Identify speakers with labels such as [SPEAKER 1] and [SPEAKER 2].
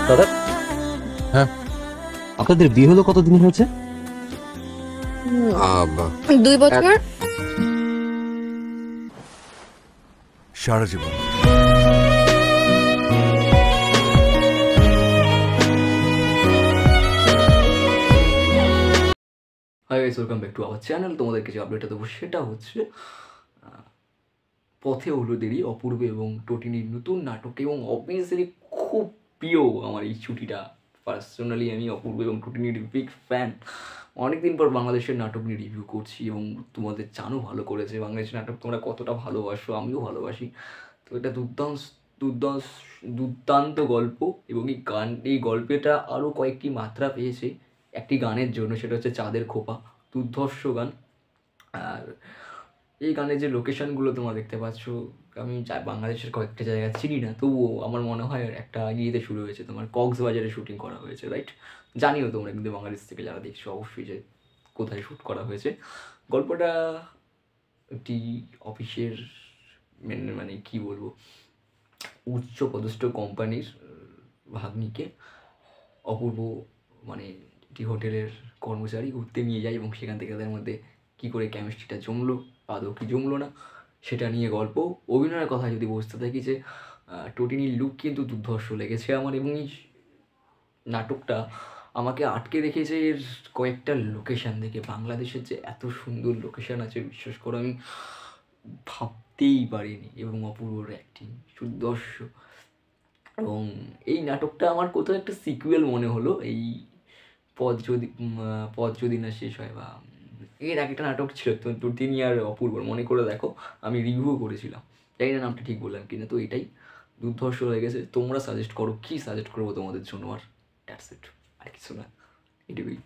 [SPEAKER 1] দাদা,
[SPEAKER 2] হ্যাঁ।
[SPEAKER 1] আপনাদের বিয়ে হলো কতদিন হয়েছে?
[SPEAKER 2] আহ,
[SPEAKER 3] 2 বছর।
[SPEAKER 2] সারা জীবন।
[SPEAKER 4] Hi guys, welcome back to our channel. তোমাদেরকে যে আপডেটটা দেবো সেটা হচ্ছে পথে হলো দেরি, অপূর্ব এবং টটিনির নতুন নাটক, এবং অবভিয়াসলি খুব প্রিয় আমার এই ছুটিটা। পার্সোনালি আমি অপূর্ব এবং টটিনির বিগ ফ্যান। অনেকদিন পর বাংলাদেশের নাটক নিয়ে রিভিউ করছি এবং তোমাদের জানো ভালো করেছে বাংলাদেশের নাটক তোমরা কতটা ভালোবাসো, আমিও ভালোবাসি। তো এটা দুর্দান্ত দুর্দান্ত গল্প, এবং এই গল্পটা আরও কয়েকটি মাত্রা পেয়েছে একটি গানের জন্য, সেটা হচ্ছে চাঁদের খোপা। দুর্ধর্ষ গান। আর এই গানের যে লোকেশনগুলো তোমরা দেখতে পাচ্ছ, আমি বাংলাদেশের কয়েকটা জায়গা চিনি না, তবুও আমার মনে হয় একটা ইয়েতে শুরু হয়েছে, তোমার কক্সবাজারে শুটিং করা হয়েছে, রাইট? জানিও তোমরা কিন্তু বাংলাদেশ থেকে যারা দেখছো অবশ্যই যে কোথায় শ্যুট করা হয়েছে। গল্পটা একটি অফিসের মানে কি বলবো, উচ্চ পদস্থ কোম্পানির ভাগ্নিকে অপূর্ব মানে একটি হোটেলের কর্মচারী ঘুরতে নিয়ে যায়, এবং সেখান থেকে তাদের মধ্যে কী করে কেমিস্ট্রিটা জমলো, আদৌ কি জমলো না, সেটা নিয়ে গল্প। অভিনয়ের কথা যদি বুঝতে থাকি, যে টটিনির লুক কিন্তু দুর্ধর্ষ লেগেছে আমার, এবং এই নাটকটা আমাকে আটকে রেখেছে এর কয়েকটা লোকেশান দেখে। বাংলাদেশের যে এত সুন্দর লোকেশান আছে, বিশেষ করে আমি ভাবতেই পারিনি, এবং অপূর্বর অ্যাক্টিং সুদর্শ। এবং এই নাটকটা আমার কোথাও একটা সিকুয়েল মনে হলো, এই পথ যদি না শেষ হয়, বা এর একটা নাটক ছিল তো তিনি আর অপূর্বর, মনে করে দেখো, আমি রিভিউ করেছিলাম, জানি না নামটা ঠিক বললাম কিনা। তো এটাই দুর্ধর্ষ হয়ে গেছে। তোমরা সাজেস্ট করো, কী সাজেস্ট করবো তোমাদের জন্য, আর দ্যাটস ইট, আর কিছু না, এটুকুই।